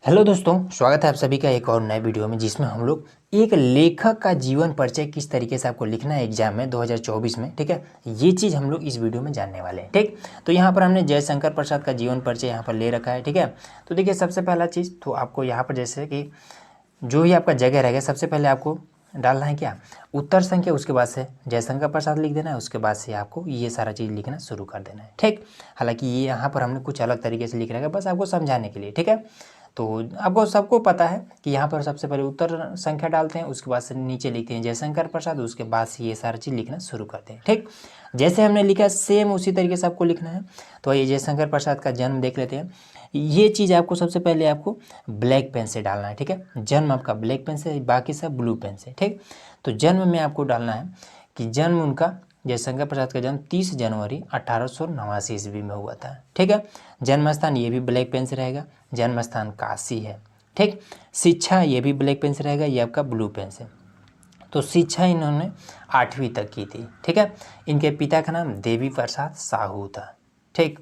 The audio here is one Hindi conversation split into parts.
हेलो दोस्तों, स्वागत है आप सभी का एक और नए वीडियो में, जिसमें हम लोग एक लेखक का जीवन परिचय किस तरीके से आपको लिखना है एग्जाम में 2024 में। ठीक है, ये चीज़ हम लोग इस वीडियो में जानने वाले हैं। ठीक, तो यहाँ पर हमने जयशंकर प्रसाद का जीवन परिचय यहाँ पर ले रखा है। ठीक है, तो देखिए सबसे पहला चीज़ तो आपको यहाँ पर जैसे कि जो ही आपका जगह रहेगा सबसे पहले आपको डालना है क्या, उत्तर संख्या, उसके बाद से जयशंकर प्रसाद लिख देना है, उसके बाद से आपको ये सारा चीज़ लिखना शुरू कर देना है। ठीक, हालांकि ये यहाँ पर हमने कुछ अलग तरीके से लिख रखा है, बस आपको समझाने के लिए। ठीक है, तो आपको सबको पता है कि यहाँ पर सबसे पहले उत्तर संख्या डालते हैं, उसके बाद से नीचे लिखते हैं जयशंकर प्रसाद, उसके बाद से ये सारा चीज़ लिखना शुरू करते हैं। ठीक, जैसे हमने लिखा सेम उसी तरीके से आपको लिखना है। तो ये जयशंकर प्रसाद का जन्म देख लेते हैं। ये चीज़ आपको सबसे पहले आपको ब्लैक पेन से डालना है। ठीक है, जन्म आपका ब्लैक पेन से, बाकी सब ब्लू पेन से। ठीक, तो जन्म में आपको डालना है कि जन्म उनका जयशंकर प्रसाद का जन्म 30 जनवरी 1889 ईस्वी में हुआ था। ठीक है, जन्म स्थान ये भी ब्लैक पेन से रहेगा, जन्म स्थान काशी है। ठीक, शिक्षा ये भी ब्लैक पेन से रहेगा, ये आपका ब्लू पेन से। तो शिक्षा इन्होंने 8वीं तक की थी। ठीक है, इनके पिता का नाम देवी प्रसाद साहू था। ठीक,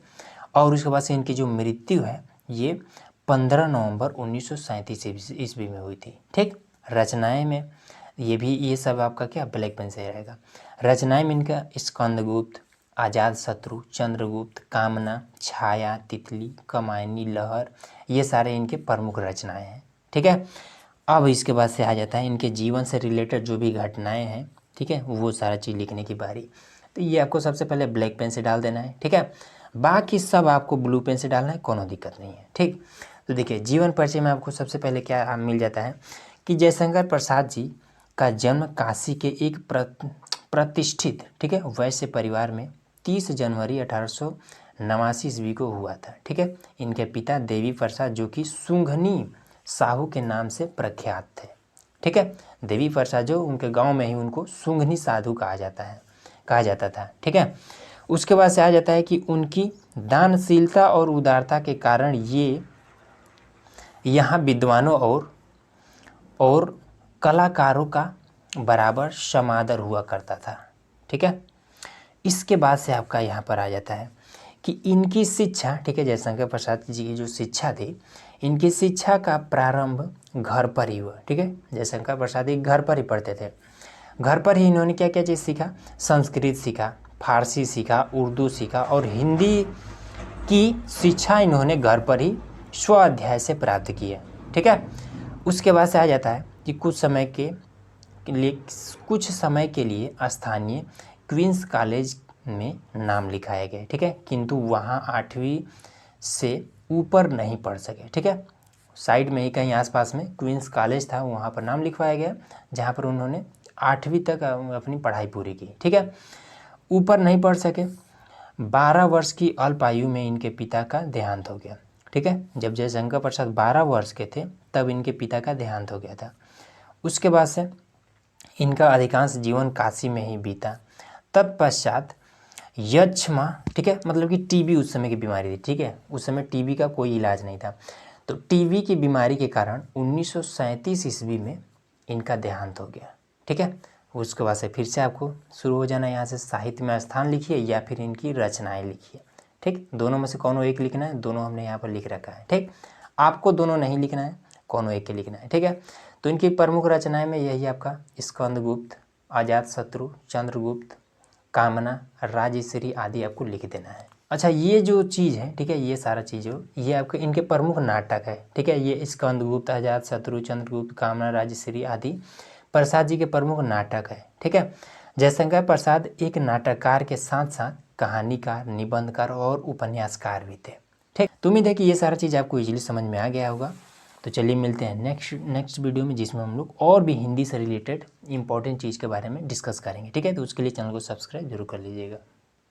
और उसके बाद से इनकी जो मृत्यु है ये 15 नवंबर 1937 ईस्वी में हुई थी। ठीक, रचनाएं में ये सब आपका क्या ब्लैक पेन से रहेगा। रचनाएं में इनका स्कंदगुप्त, आजाद शत्रु, चंद्रगुप्त, कामना, छाया, तितली, कमायनी, लहर, ये सारे इनके प्रमुख रचनाएं हैं। ठीक है, अब इसके बाद से आ जाता है इनके जीवन से रिलेटेड जो भी घटनाएं हैं। ठीक है, वो सारा चीज़ लिखने की बारी। तो ये आपको सबसे पहले ब्लैक पेन से डाल देना है। ठीक है, बाकी सब आपको ब्लू पेन से डालना है, कोनो दिक्कत नहीं है। ठीक, तो देखिए जीवन परिचय में आपको सबसे पहले क्या मिल जाता है कि जयशंकर प्रसाद जी का जन्म काशी के एक प्रतिष्ठित, ठीक है, वैश्य परिवार में 30 जनवरी 1889 ईस्वी को हुआ था। ठीक है, इनके पिता देवी प्रसाद जो कि सुंघनी साहू के नाम से प्रख्यात थे। ठीक है, देवी प्रसाद जो उनके गांव में ही उनको सुंघनी साधु कहा जाता था। ठीक है, उसके बाद से आ जाता है कि उनकी दानशीलता और उदारता के कारण ये यहाँ विद्वानों और कलाकारों का बराबर समादर हुआ करता था। ठीक है, इसके बाद से आपका यहाँ पर आ जाता है कि इनकी शिक्षा, ठीक है, जयशंकर प्रसाद जी की जो शिक्षा थी, इनकी शिक्षा का प्रारंभ घर पर ही हुआ। ठीक है, जयशंकर प्रसाद जी घर पर ही पढ़ते थे। घर पर ही इन्होंने क्या क्या चीज़ सीखा, संस्कृत सीखा, फारसी सीखा, उर्दू सीखा और हिंदी की शिक्षा इन्होंने घर पर ही स्व अध्याय से प्राप्त की है। ठीक है, उसके बाद से आ जाता है कि कुछ समय के लिए स्थानीय क्वींस कॉलेज में नाम लिखाया गया। ठीक है, किंतु वहाँ 8वीं से ऊपर नहीं पढ़ सके। ठीक है, साइड में ही कहीं आसपास में क्वींस कॉलेज था, वहाँ पर नाम लिखवाया गया, जहाँ पर उन्होंने 8वीं तक अपनी पढ़ाई पूरी की। ठीक है, ऊपर नहीं पढ़ सके। 12 वर्ष की अल्प आयु में इनके पिता का देहांत हो गया। ठीक है, जब जयशंकर प्रसाद 12 वर्ष के थे तब इनके पिता का देहांत हो गया था। उसके बाद से इनका अधिकांश जीवन काशी में ही बीता। तत्पश्चात यक्ष्मा, ठीक है, मतलब कि टीबी उस समय की बीमारी थी। ठीक है, उस समय टीबी का कोई इलाज नहीं था, तो टीबी की बीमारी के कारण 1937 ईस्वी में इनका देहांत हो गया। ठीक है, उसके बाद से फिर से आपको शुरू हो जाना, यहाँ से साहित्य में स्थान लिखिए या फिर इनकी रचनाएं लिखिए। ठीक, दोनों में से कोनो एक लिखना है, दोनों हमने यहाँ पर लिख रखा है। ठीक, आपको दोनों नहीं लिखना है, कोनो एक के लिखना है। ठीक है, तो इनकी प्रमुख रचनाएं में यही आपका स्कंदगुप्त, आजाद शत्रु, चंद्रगुप्त, कामना, राजश्री आदि आपको लिख देना है। अच्छा, ये जो चीज़ है, ठीक है, ये सारा चीज़ हो, ये आपके इनके प्रमुख नाटक है। ठीक है, ये स्कंदगुप्त, आजाद शत्रु, चंद्रगुप्त, कामना, राजश्री आदि प्रसाद जी के प्रमुख नाटक है। ठीक है, जयशंकर प्रसाद एक नाटककार के साथ साथ कहानीकार, निबंधकार और उपन्यासकार भी थे। ठीक, तो उम्मीद है कि ये सारा चीज़ आपको इजीली समझ में आ गया होगा। तो चलिए मिलते हैं नेक्स्ट वीडियो में, जिसमें हम लोग और भी हिंदी से रिलेटेड इंपॉर्टेंट चीज़ के बारे में डिस्कस करेंगे। ठीक है, तो उसके लिए चैनल को सब्सक्राइब जरूर कर लीजिएगा।